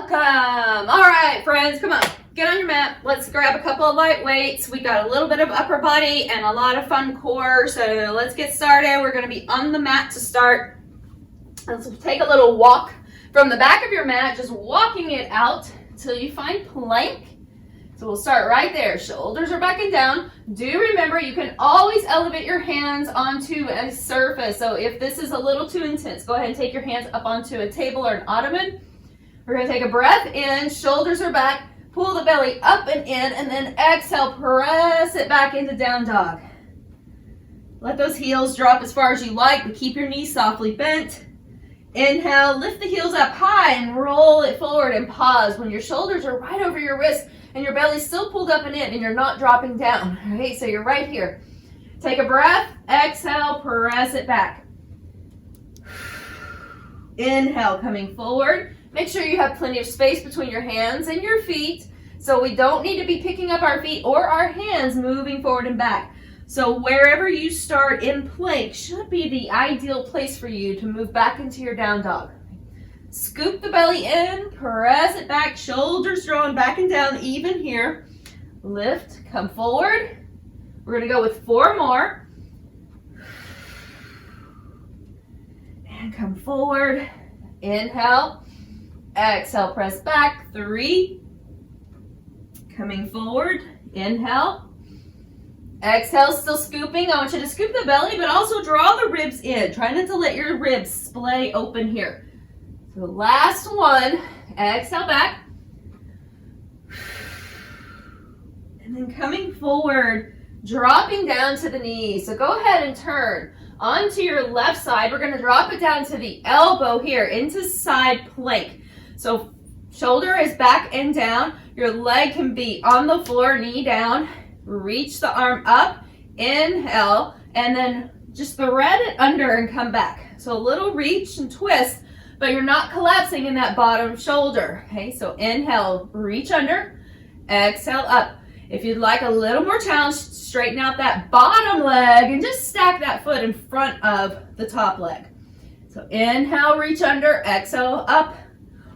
Welcome. All right, friends, come on. Get on your mat. Let's grab a couple of light weights. We got a little bit of upper body and a lot of fun core. So let's get started. We're going to be on the mat to start. Let's take a little walk from the back of your mat, just walking it out until you find plank. So we'll start right there. Shoulders are back and down. Do remember you can always elevate your hands onto a surface. So if this is a little too intense, go ahead and take your hands up onto a table or an ottoman. We're going to take a breath in, shoulders are back, pull the belly up and in, and then exhale, press it back into down dog. Let those heels drop as far as you like, but keep your knees softly bent. Inhale, lift the heels up high and roll it forward and pause when your shoulders are right over your wrists and your belly's still pulled up and in and you're not dropping down. All right, so you're right here. Take a breath, exhale, press it back. Inhale, coming forward. Make sure you have plenty of space between your hands and your feet, so we don't need to be picking up our feet or our hands moving forward and back. So wherever you start in plank should be the ideal place for you to move back into your down dog. Scoop the belly in, press it back, shoulders drawn back and down even here. Lift, come forward. We're going to go with 4 more. And come forward. Inhale. Exhale, press back. 3. Coming forward. Inhale. Exhale, still scooping. I want you to scoop the belly, but also draw the ribs in. Try not to let your ribs splay open here. So last one. Exhale back. And then coming forward, dropping down to the knees. So go ahead and turn onto your left side. We're going to drop it down to the elbow here into side plank. So shoulder is back and down. Your leg can be on the floor, knee down. Reach the arm up. Inhale. And then just thread it under and come back. So a little reach and twist, but you're not collapsing in that bottom shoulder. Okay, so inhale, reach under. Exhale, up. If you'd like a little more challenge, straighten out that bottom leg and just stack that foot in front of the top leg. So inhale, reach under. Exhale, up.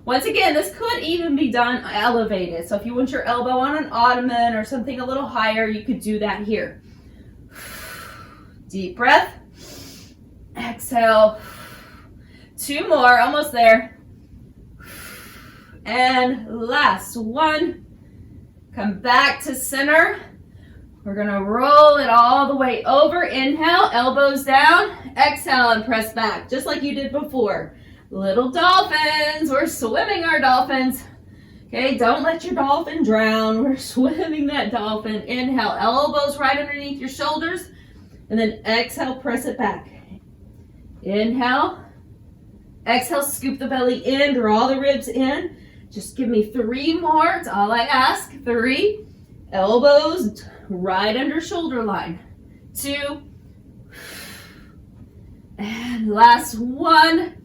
Once again, this could even be done elevated. So if you want your elbow on an ottoman or something a little higher, you could do that here. Deep breath. Exhale. 2 more, almost there. And last one. Come back to center. We're gonna roll it all the way over. Inhale, elbows down. Exhale and press back, just like you did before. Little dolphins, we're swimming our dolphins. Okay, don't let your dolphin drown. We're swimming that dolphin. Inhale, elbows right underneath your shoulders. And then exhale, press it back. Inhale. Exhale, scoop the belly in, draw the ribs in. Just give me 3 more. It's all I ask. 3. Elbows right under shoulder line. 2. And last one.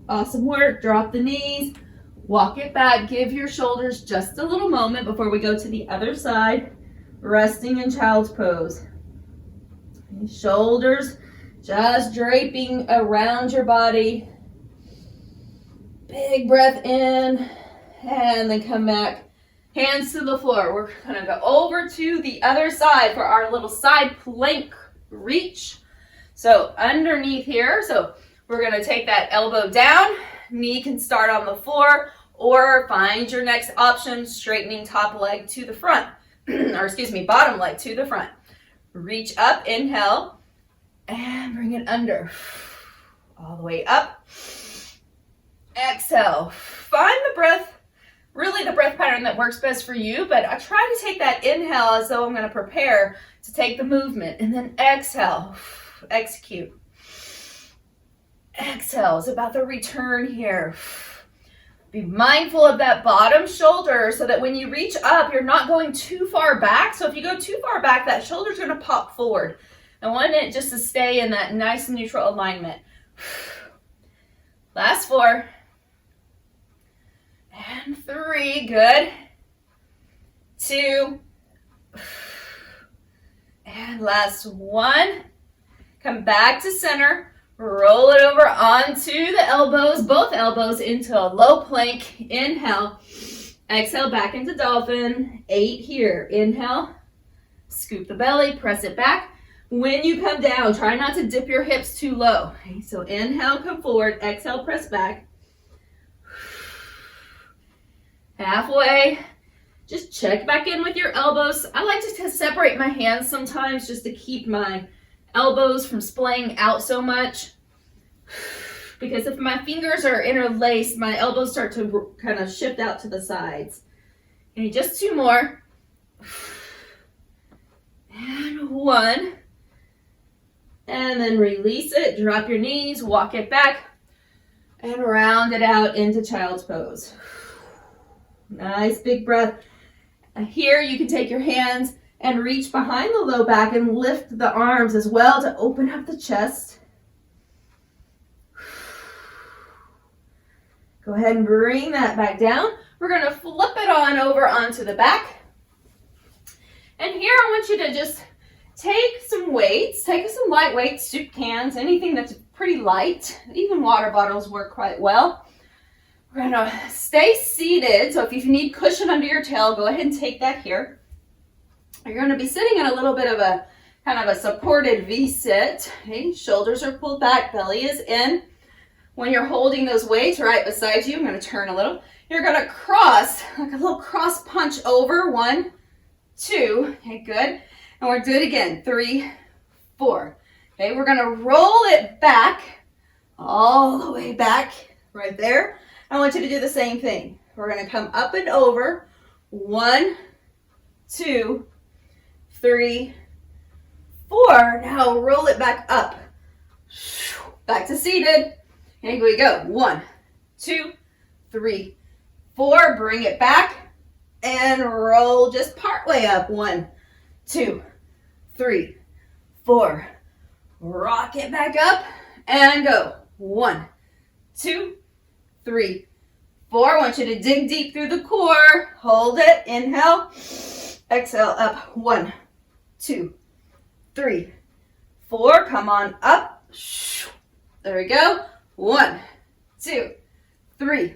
Awesome work. Drop the knees. Walk it back. Give your shoulders just a little moment before we go to the other side. Resting in child's pose. Shoulders just draping around your body. Big breath in. And then come back. Hands to the floor. We're going to go over to the other side for our little side plank reach. So underneath here. So we're going to take that elbow down. Knee can start on the floor or find your next option, straightening top leg to the front. Or excuse me, bottom leg to the front. Reach up, inhale, and bring it under. All the way up. Exhale. Find the breath, really the breath pattern that works best for you, but I try to take that inhale as though I'm going to prepare to take the movement. And then exhale. Execute. Exhale is about the return here. Be mindful of that bottom shoulder so that when you reach up, you're not going too far back. So if you go too far back, that shoulder's going to pop forward. I want it just to stay in that nice neutral alignment. Last 4. And 3. Good. 2. And last 1. Come back to center. Roll it over onto the elbows, both elbows into a low plank. Inhale. Exhale back into dolphin. 8 here. Inhale. Scoop the belly, press it back. When you come down, try not to dip your hips too low. Okay, so inhale, come forward. Exhale, press back. Halfway. Just check back in with your elbows. I like to separate my hands sometimes just to keep my elbows from splaying out so much. Because if my fingers are interlaced, my elbows start to kind of shift out to the sides. Okay, just 2 more. And 1. And then release it, drop your knees, walk it back, and round it out into child's pose. Nice big breath. Here you can take your hands and reach behind the low back and lift the arms as well to open up the chest. Go ahead and bring that back down. We're going to flip it on over onto the back. And here I want you to just take some weights, take some light weights, soup cans, anything that's pretty light. Even water bottles work quite well. We're gonna stay seated, so if you need cushion under your tail, go ahead and take that here. You're gonna be sitting in a little bit of a kind of a supported V-sit. Okay? Shoulders are pulled back, belly is in. When you're holding those weights right beside you, I'm gonna turn a little. You're gonna cross, like a little cross punch over. 1, 2, okay, good. And we're doing it again, 3, 4. Okay, we're gonna roll it back, all the way back, right there. I want you to do the same thing. We're gonna come up and over. 1, 2, 3, 4. Now roll it back up. Back to seated. Here we go. 1, 2, 3, 4. Bring it back and roll just part way up. 1, 2, 3, 4. Rock it back up and go. 1, 2, 3, 4. I want you to dig deep through the core. Hold it. Inhale. Exhale up. 1, 2, 3, 4. Come on up. There we go. 1, 2, 3,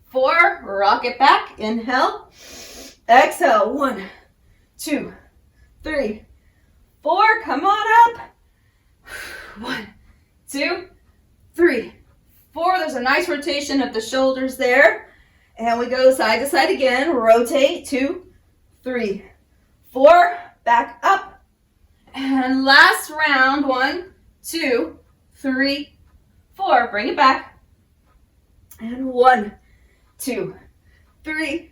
4. Rock it back. Inhale. Exhale. 1, 2, 3, 4. Come on up. 1, 2, 3, 4. There's a nice rotation of the shoulders there. And we go side to side again. Rotate. 2, 3, 4. Back up. And last round. 1, 2, 3, 4. Bring it back. And 1, 2, 3,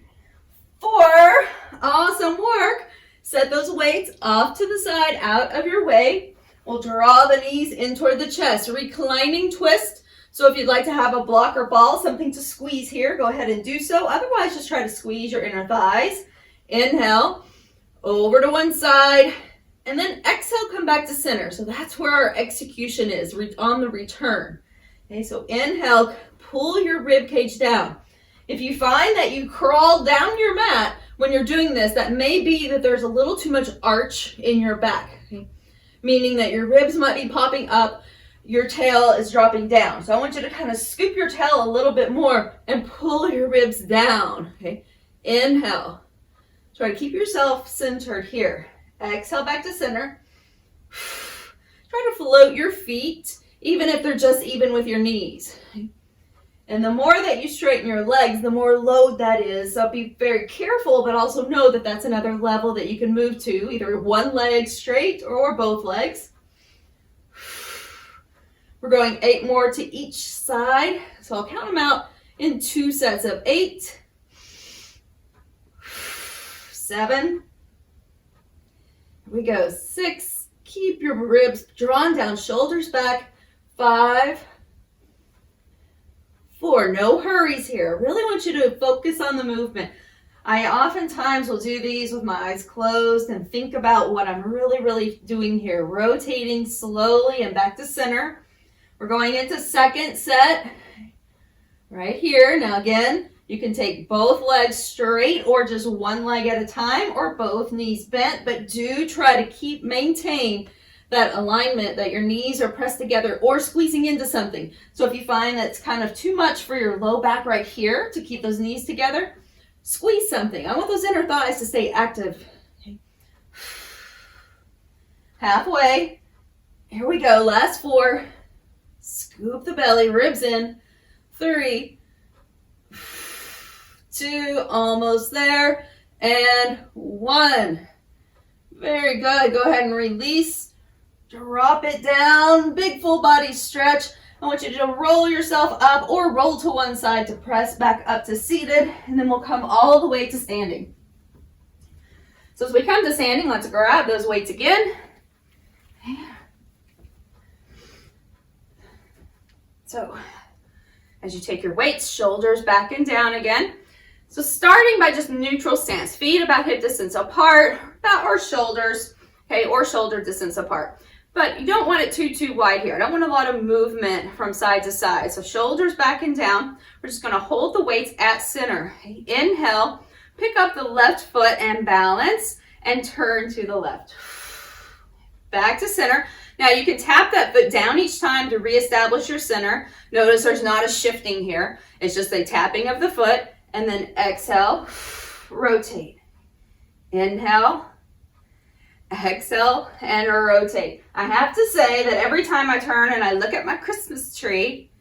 4. Awesome work. Set those weights off to the side, out of your way. We'll draw the knees in toward the chest. Reclining twist. So if you'd like to have a block or ball, something to squeeze here, go ahead and do so. Otherwise, just try to squeeze your inner thighs. Inhale, over to one side, and then exhale, come back to center. So that's where our execution is, on the return. Okay, so inhale, pull your rib cage down. If you find that you crawl down your mat when you're doing this, that may be that there's a little too much arch in your back, okay? Meaning that your ribs might be popping up, your tail is dropping down. So I want you to kind of scoop your tail a little bit more and pull your ribs down, okay? Inhale. Try to keep yourself centered here. Exhale back to center. Try to float your feet, even if they're just even with your knees. And the more that you straighten your legs, the more load that is. So be very careful, but also know that that's another level that you can move to, either one leg straight or both legs. We're going 8 more to each side. So I'll count them out in 2 sets of 8, 7. Here we go. 6. Keep your ribs drawn down, shoulders back. 5. 4. No hurries here. Really want you to focus on the movement. I oftentimes will do these with my eyes closed and think about what I'm really doing here. Rotating slowly and back to center. We're going into second set right here. Now again, you can take both legs straight or just one leg at a time or both knees bent, but do try to maintain that alignment that your knees are pressed together or squeezing into something. So if you find that's kind of too much for your low back right here to keep those knees together, squeeze something. I want those inner thighs to stay active. Okay. Halfway. Here we go. Last 4. Scoop the belly, ribs in. 3, 2, almost there. And 1. Very good. Go ahead and release. Drop it down. Big full body stretch. I want you to roll yourself up or roll to one side to press back up to seated. And then we'll come all the way to standing. So as we come to standing, let's grab those weights again. So as you take your weights, shoulders back and down again. So starting by just neutral stance, feet about hip distance apart, about our shoulders, okay, or shoulder distance apart. But you don't want it too wide here. I don't want a lot of movement from side to side. So shoulders back and down. We're just gonna hold the weights at center. Okay, inhale, pick up the left foot and balance and turn to the left. Back to center. Now you can tap that foot down each time to reestablish your center. Notice there's not a shifting here. It's just a tapping of the foot. And then exhale, rotate. Inhale, exhale, and rotate. I have to say that every time I turn and I look at my Christmas tree,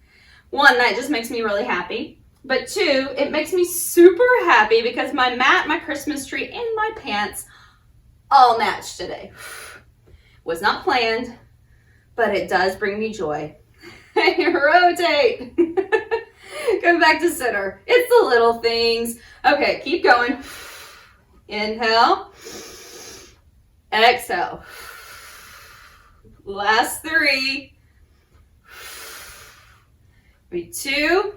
1, that just makes me really happy. But 2, it makes me super happy because my mat, my Christmas tree, and my pants all match today. Was not planned, but it does bring me joy. Rotate. Go back to center. It's the little things. Okay, keep going. Inhale. Exhale. Last 3. 2.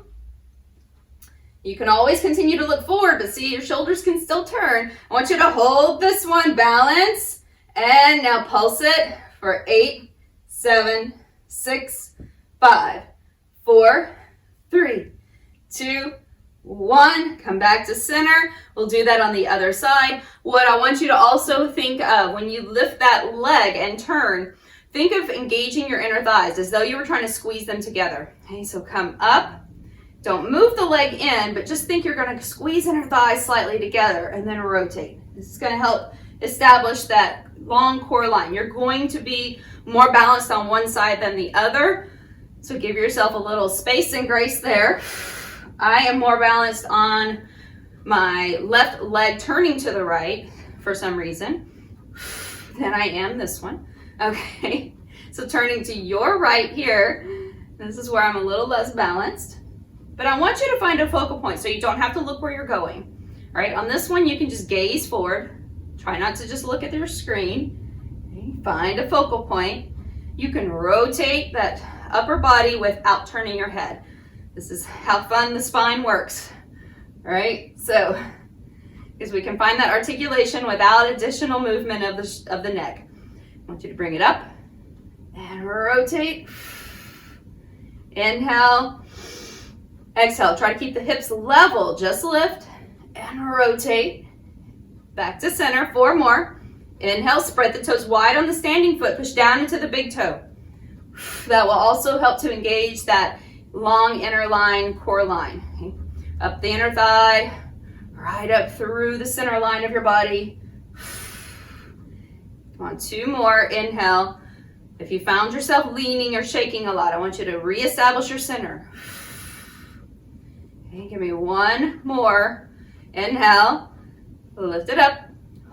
You can always continue to look forward, but see, your shoulders can still turn. I want you to hold this one, balance, and now pulse it for 8, 7, 6, 5, 4, 3, 2, 1. Come back to center. We'll do that on the other side. What I want you to also think of when you lift that leg and turn, think of engaging your inner thighs as though you were trying to squeeze them together. Okay, so come up. Don't move the leg in, but just think you're going to squeeze inner thighs slightly together and then rotate. This is going to help establish that long core line. You're going to be more balanced on one side than the other. So give yourself a little space and grace there. I am more balanced on my left leg turning to the right for some reason than I am this one. Okay, so turning to your right here, this is where I'm a little less balanced. But I want you to find a focal point so you don't have to look where you're going. All right, on this one, you can just gaze forward. Try not to just look at your screen. Okay, find a focal point. You can rotate that upper body without turning your head. This is how fun the spine works. All right, so because we can find that articulation without additional movement of the neck. I want you to bring it up and rotate. Inhale, exhale. Try to keep the hips level. Just lift and rotate. Back to center. 4 more. Inhale, spread the toes wide on the standing foot. Push down into the big toe. That will also help to engage that long inner line, core line. Okay. Up the inner thigh, right up through the center line of your body. Come on, 2 more. Inhale. If you found yourself leaning or shaking a lot, I want you to reestablish your center. Okay, give me 1 more. Inhale, lift it up,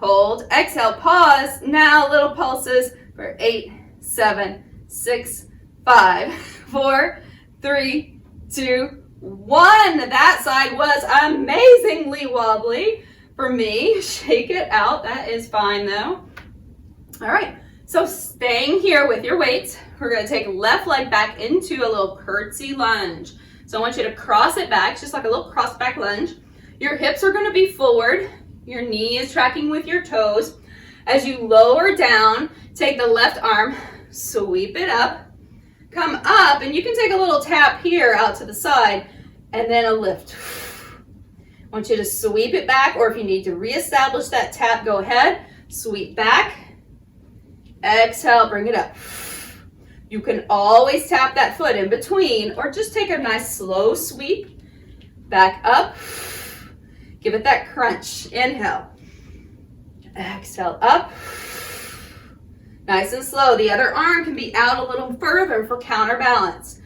hold, exhale, pause. Now little pulses for 8, 7, 6, 5, 4, 3, 2, 1. That side was amazingly wobbly for me. Shake it out. That is fine though. All right. So staying here with your weights, we're going to take left leg back into a little curtsy lunge. So I want you to cross it back, just like a little cross back lunge. Your hips are going to be forward. Your knee is tracking with your toes. As you lower down, take the left arm, sweep it up, come up, and you can take a little tap here out to the side, and then a lift. I want you to sweep it back, or if you need to reestablish that tap, go ahead, sweep back, Exhale, bring it up. You can always tap that foot in between or just take a nice slow sweep back up. Give it that crunch. Inhale. Exhale, up. Nice and slow. The other arm can be out a little further for counterbalance.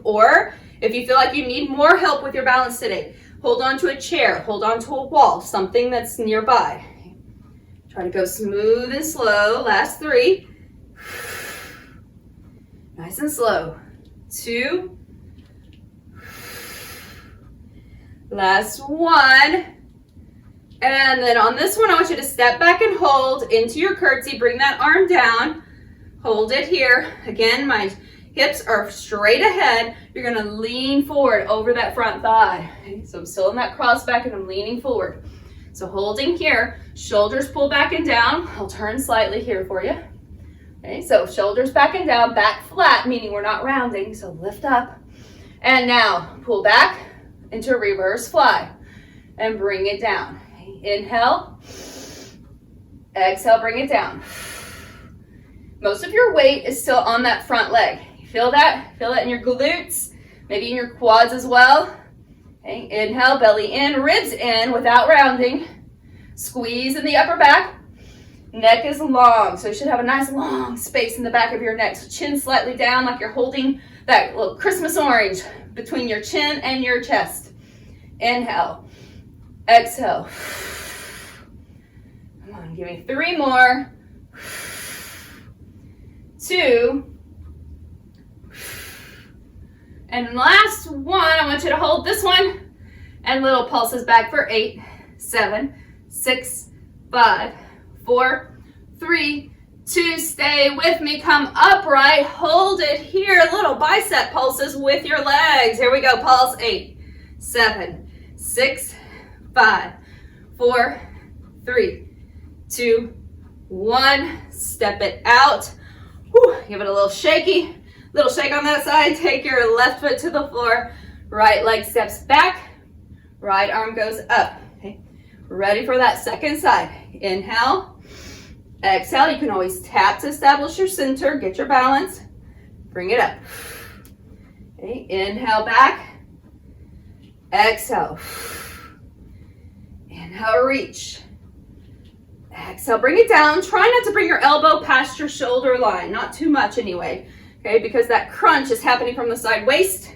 Or if you feel like you need more help with your balance today, hold on to a chair, hold on to a wall, something that's nearby. Try to go smooth and slow. Last 3. Nice and slow. 2. Last 1. And then on this one, I want you to step back and hold into your curtsy. Bring that arm down. Hold it here. Again, my hips are straight ahead. You're going to lean forward over that front thigh. Okay, so I'm still in that cross back and I'm leaning forward. So holding here, shoulders pull back and down. I'll turn slightly here for you. Okay, so shoulders back and down, back flat, meaning we're not rounding. So lift up. And now pull back into a reverse fly and bring it down. Inhale, exhale, bring it down. Most of your weight is still on that front leg. You feel that? Feel that in your glutes, maybe in your quads as well. Okay, inhale, belly in, ribs in without rounding. Squeeze in the upper back. Neck is long, so you should have a nice long space in the back of your neck. So chin slightly down like you're holding that little Christmas orange between your chin and your chest. Inhale. Exhale. Come on, give me 3 more. 2. And last one, I want you to hold this one and little pulses back for 8, 7, 6, 5, 4, 3, 2. Stay with me. Come upright. Hold it here. Little bicep pulses with your legs. Here we go. Pulse. 8, 7, 6, 5, 4, 3, 2, 1. Step it out. Whew. Give it a little shaky. Little shake on that side. Take your left foot to the floor. Right leg steps back. Right arm goes up. Okay. Ready for that second side. Inhale. Exhale. You can always tap to establish your center. Get your balance. Bring it up. Okay. Inhale back. Exhale. Inhale, reach. Exhale, bring it down. Try not to bring your elbow past your shoulder line. Not too much anyway. Okay, because that crunch is happening from the side waist.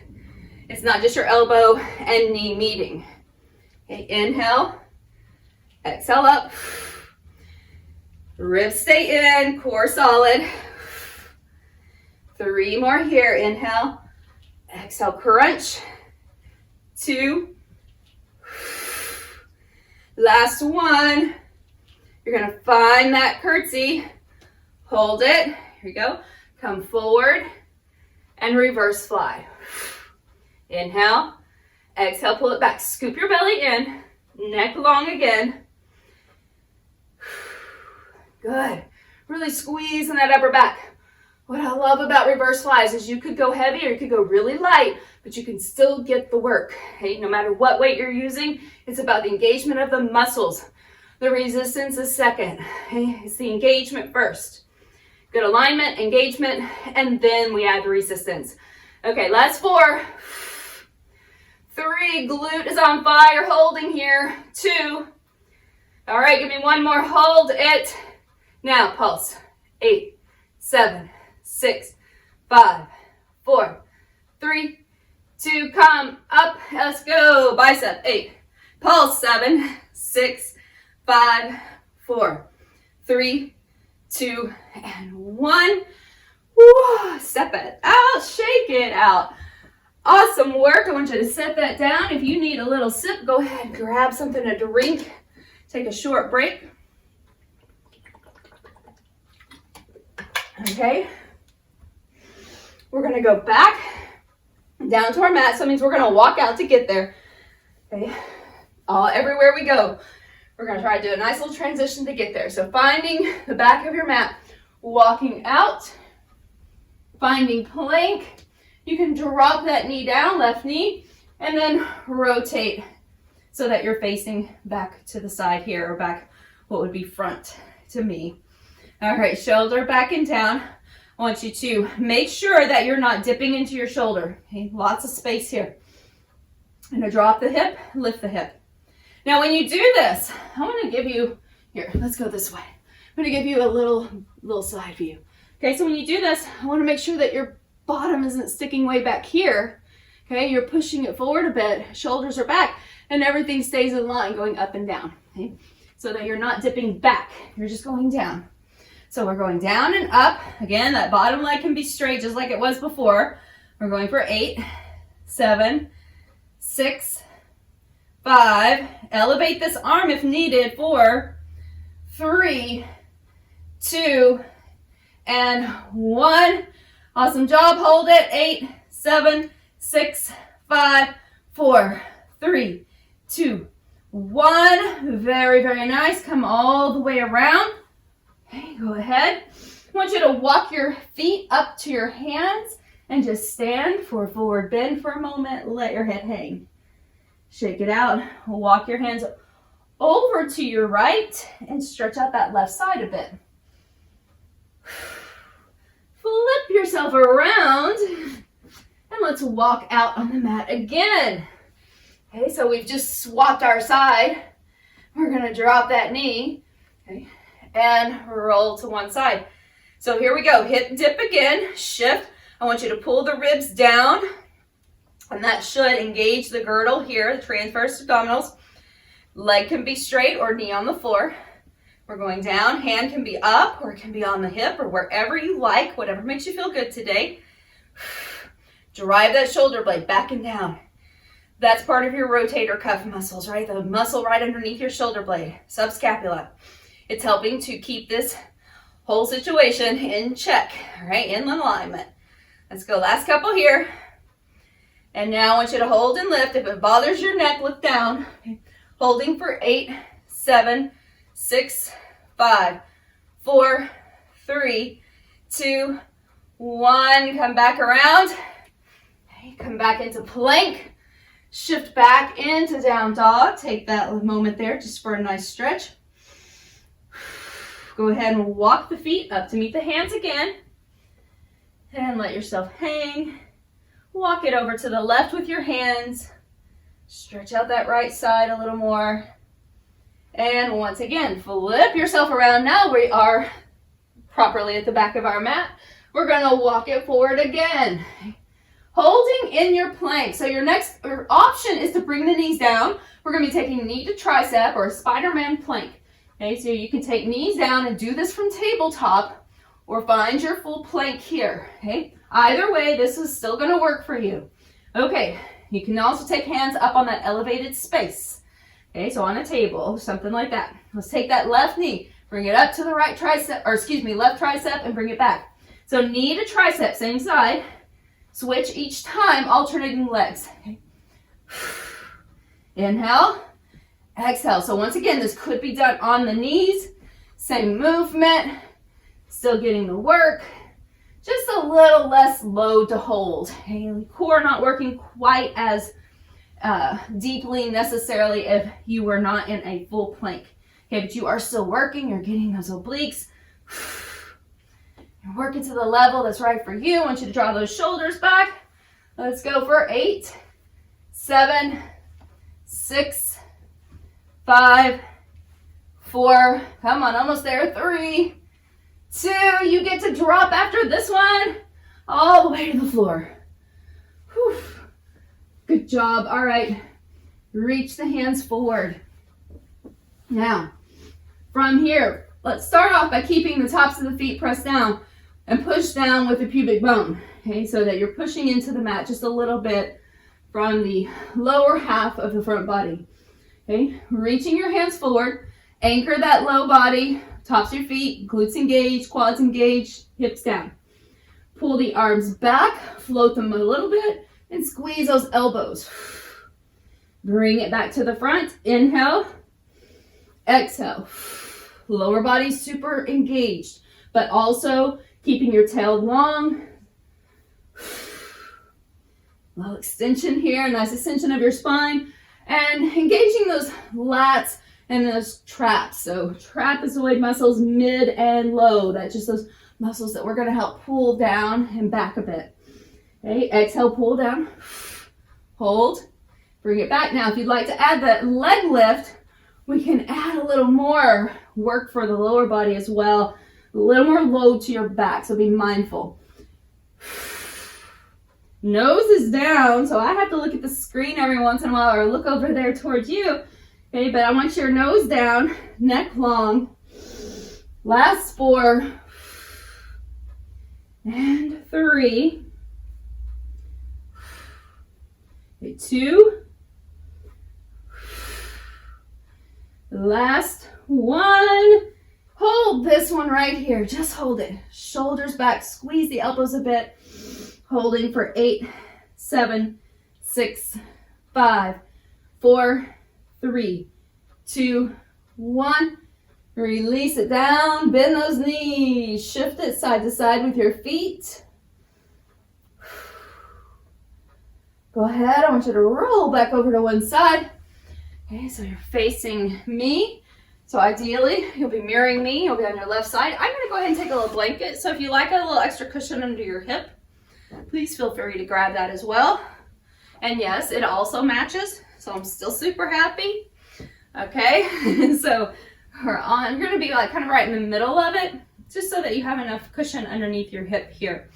It's not just your elbow and knee meeting. Okay, inhale. Exhale up. Ribs stay in, core solid. 3 more here. Inhale. Exhale, crunch. 2. Last 1. You're going to find that curtsy. Hold it. Here we go. Come forward and reverse fly. Inhale. Exhale, pull it back. Scoop your belly in. Neck long again. Good. Really squeeze in that upper back. What I love about reverse flies is you could go heavy or you could go really light, but you can still get the work. Okay? No matter what weight you're using, it's about the engagement of the muscles. The resistance is second. Okay? It's the engagement first. Good alignment, engagement, and then we add the resistance. Okay, last 4. 3, glute is on fire, holding here. 2. All right, give me 1 more, hold it. Now, pulse. 8, 7, 6, 5, 4, 3, 2, come up, let's go. Bicep, 8, pulse, 7, 6, 5, 4, 3, 2, and 1. Woo, step it out, shake it out. Awesome work. I want you to set that down. If you need a little sip, go ahead, grab something to drink. Take a short break. Okay. We're going to go back down to our mat. So that means we're going to walk out to get there. Okay. Everywhere we go, we're going to try to do a nice little transition to get there. So finding the back of your mat, walking out, finding plank. You can drop that knee down, left knee, and then rotate so that you're facing back to the side here, or back what would be front to me. All right, shoulder back and down. I want you to make sure that you're not dipping into your shoulder. Okay, lots of space here. I'm gonna drop the hip, lift the hip. Now when you do this, I want to give you, here, let's go this way. I'm gonna give you a little side view. Okay, so when you do this, I want to make sure that your bottom isn't sticking way back here. Okay, you're pushing it forward a bit, shoulders are back, and everything stays in line going up and down. Okay, so that you're not dipping back, you're just going down. So we're going down and up. Again, that bottom leg can be straight just like it was before. We're going for 8, 7, 6, 5. Elevate this arm if needed. 4, 3, 2, and 1. Awesome job. Hold it. 8, 7, 6, 5, 4, 3, 2, 1. Very, very nice. Come all the way around. Okay, go ahead. I want you to walk your feet up to your hands and just stand for a forward bend for a moment. Let your head hang. Shake it out. Walk your hands over to your right and stretch out that left side a bit. Flip yourself around and let's walk out on the mat again. Okay, so we've just swapped our side. We're going to drop that knee. Okay, and roll to one side. So here we go. Hip dip again. Shift. I want you to pull the ribs down, and that should engage the girdle here, the transverse abdominals. Leg can be straight or knee on the floor. We're going down. Hand can be up or it can be on the hip or wherever you like, whatever makes you feel good today. Drive that shoulder blade back and down. That's part of your rotator cuff muscles, right? The muscle right underneath your shoulder blade, subscapula. It's helping to keep this whole situation in check, all right, in alignment. Let's go, last couple here. And now I want you to hold and lift. If it bothers your neck, look down. Okay. Holding for 8, 7, 6, 5, 4, 3, 2, 1. Come back around. Okay. Come back into plank. Shift back into down dog. Take that moment there just for a nice stretch. Go ahead and walk the feet up to meet the hands again. And let yourself hang. Walk it over to the left with your hands. Stretch out that right side a little more. And once again, flip yourself around. Now we are properly at the back of our mat. We're going to walk it forward again. Holding in your plank. So your next option is to bring the knees down. We're going to be taking knee to tricep or a Spider-Man plank. Okay, so you can take knees down and do this from tabletop or find your full plank here. Okay, either way, this is still going to work for you. Okay, you can also take hands up on that elevated space. Okay, so on a table, something like that. Let's take that left knee, bring it up to the right tricep, or excuse me, left tricep and bring it back. So knee to tricep, same side. Switch each time, alternating legs. Okay. Inhale, exhale. So once again, this could be done on the knees. Same movement, still getting the work. Just a little less load to hold. Okay, core not working quite as deeply necessarily if you were not in a full plank. Okay, but you are still working. You're getting those obliques. You're working to the level that's right for you. I want you to draw those shoulders back. Let's go for 8, 7, 6, 5, 4. Come on, almost there. 3, 2. You get to drop after this one all the way to the floor. Whew. Good job. All right. Reach the hands forward. Now, from here, let's start off by keeping the tops of the feet pressed down and push down with the pubic bone. Okay, so that you're pushing into the mat just a little bit from the lower half of the front body. Okay, reaching your hands forward, anchor that low body, tops of your feet, glutes engaged, quads engaged, hips down. Pull the arms back, float them a little bit, and squeeze those elbows. Bring it back to the front. Inhale, exhale. Lower body super engaged, but also keeping your tail long. A little extension here, nice extension of your spine, and engaging those lats and those traps. So trapezoid muscles, mid and low. That's just those muscles that we're going to help pull down and back a bit. Okay, exhale, pull down, hold, bring it back. Now, if you'd like to add that leg lift, we can add a little more work for the lower body as well. A little more load to your back, so be mindful. Nose is down, so I have to look at the screen every once in a while or look over there towards you. Okay, but I want your nose down, neck long. Last 4 and 3. Okay, 2. Last 1. Hold this one right here. Just hold it. Shoulders back. Squeeze the elbows a bit. Holding for 8, 7, 6, 5, 4, 3, 2, 1. Release it down. Bend those knees. Shift it side to side with your feet. Go ahead. I want you to roll back over to one side. Okay, so you're facing me. So ideally, you'll be mirroring me. You'll be on your left side. I'm going to go ahead and take a little blanket. So if you like a little extra cushion under your hip, please feel free to grab that as well. And yes, it also matches. So I'm still super happy. Okay, so you're going to be like kind of right in the middle of it, just so that you have enough cushion underneath your hip here.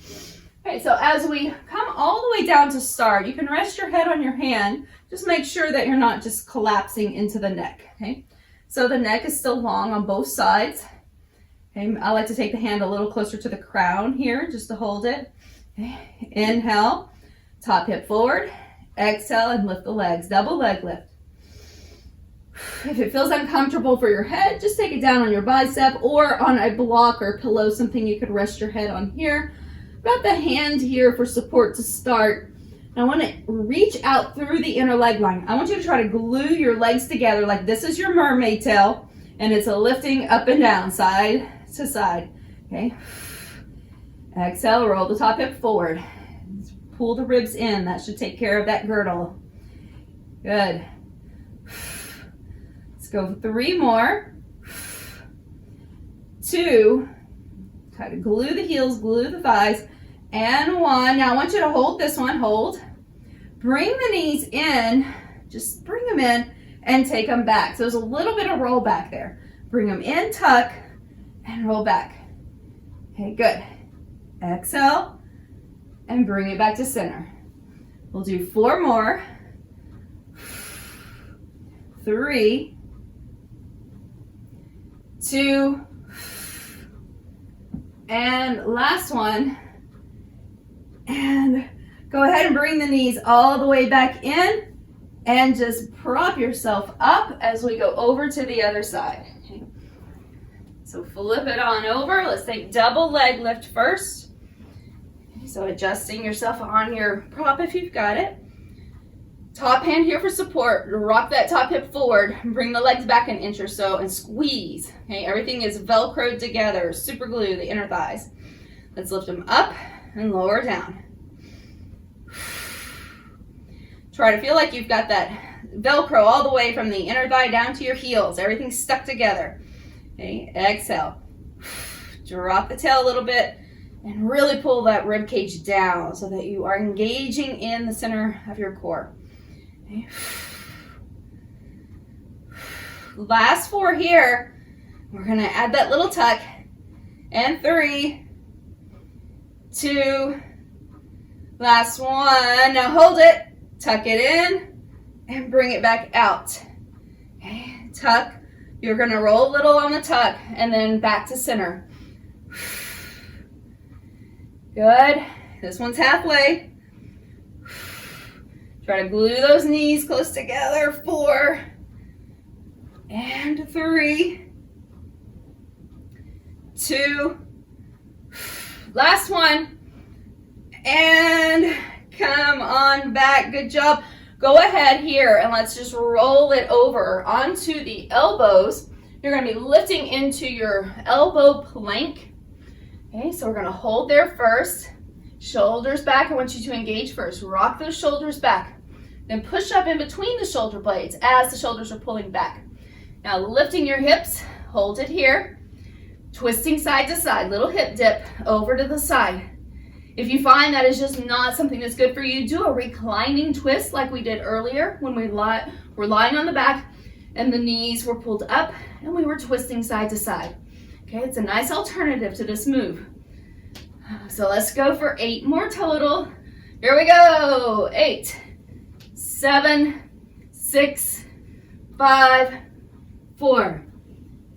Okay, so as we come all the way down to start, you can rest your head on your hand. Just make sure that you're not just collapsing into the neck, okay? So the neck is still long on both sides. Okay, I like to take the hand a little closer to the crown here, just to hold it. Okay. Inhale, top hip forward. Exhale and lift the legs, double leg lift. If it feels uncomfortable for your head, just take it down on your bicep or on a block or pillow, something you could rest your head on here. Got the hand here for support to start. I want to reach out through the inner leg line. I want you to try to glue your legs together like this is your mermaid tail, and it's a lifting up and down, side to side. Okay. Exhale, roll the top hip forward. Pull the ribs in. That should take care of that girdle. Good. Let's go 3 more. 2. Try to glue the heels, glue the thighs. And 1. Now I want you to hold this one. Hold. Bring the knees in. Just bring them in and take them back. So there's a little bit of roll back there. Bring them in, tuck, and roll back. Okay, good. Exhale and bring it back to center. We'll do 4 more. 3, 2, and last one. And go ahead and bring the knees all the way back in and just prop yourself up as we go over to the other side. Okay. So flip it on over. Let's take double leg lift first. Okay, so adjusting yourself on your prop if you've got it. Top hand here for support. Rock that top hip forward. Bring the legs back an inch or so and squeeze. Okay, everything is Velcroed together. Super glue the inner thighs. Let's lift them up and lower down. Try to feel like you've got that Velcro all the way from the inner thigh down to your heels. Everything's stuck together. Okay, exhale. Drop the tail a little bit and really pull that rib cage down so that you are engaging in the center of your core. Okay. Last 4 here. We're going to add that little tuck. And 3, 2, last 1. Now hold it, tuck it in, and bring it back out. Okay, tuck. You're going to roll a little on the tuck, and then back to center. Good. This one's halfway. Try to glue those knees close together. 4, and 3, 2, last one, and come on back. Good job. Go ahead here and let's just roll it over onto the elbows. You're going to be lifting into your elbow plank. Okay, so we're going to hold there first. Shoulders back. I want you to engage first. Rock those shoulders back. Then push up in between the shoulder blades as the shoulders are pulling back. Now lifting your hips, hold it here. Twisting side to side, little hip dip over to the side. If you find that is just not something that's good for you, do a reclining twist like we did earlier when we were lying on the back and the knees were pulled up and we were twisting side to side. Okay, it's a nice alternative to this move. So let's go for 8 more total. Here we go. 8, 7, 6, 5, 4,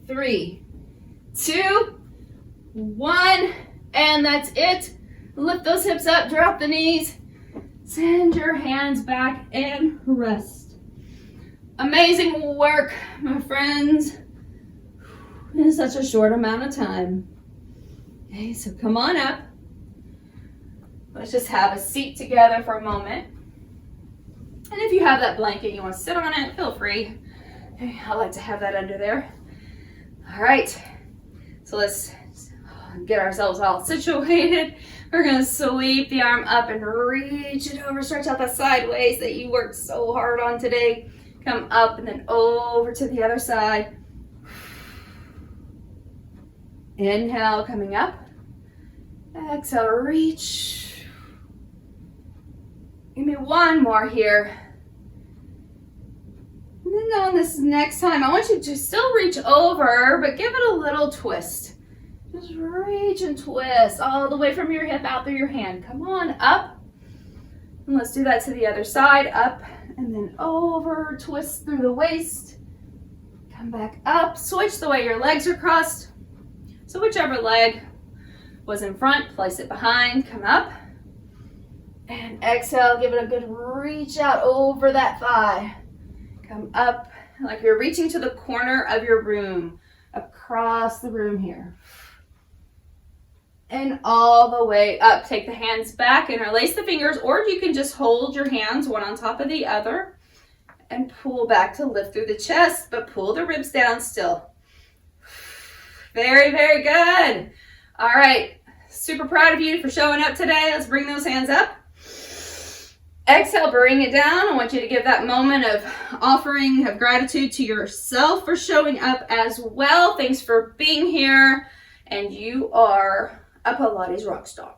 3, 2, 1, and that's it. Lift those hips up, drop the knees, send your hands back and rest. Amazing work, my friends, in such a short amount of time. Okay, so come on up. Let's just have a seat together for a moment. And if you have that blanket, you want to sit on it, feel free. Okay, I like to have that under there. All right, so let's get ourselves all situated. We're gonna sweep the arm up and reach it over, stretch out that sideways that you worked so hard on today. Come up and then over to the other side. Inhale, coming up. Exhale, reach. Give me one more here. And then on this next time, I want you to still reach over, but give it a little twist. Just reach and twist all the way from your hip out through your hand. Come on, up. And let's do that to the other side. Up and then over, twist through the waist. Come back up, switch the way your legs are crossed. So whichever leg was in front, place it behind, come up. And exhale, give it a good reach out over that thigh. Come up like you're reaching to the corner of your room, across the room here. And all the way up. Take the hands back, interlace the fingers, or you can just hold your hands one on top of the other and pull back to lift through the chest, but pull the ribs down still. Very, very good. All right, super proud of you for showing up today. Let's bring those hands up. Exhale, bring it down. I want you to give that moment of offering of gratitude to yourself for showing up as well. Thanks for being here, and you are a Pilates rock star.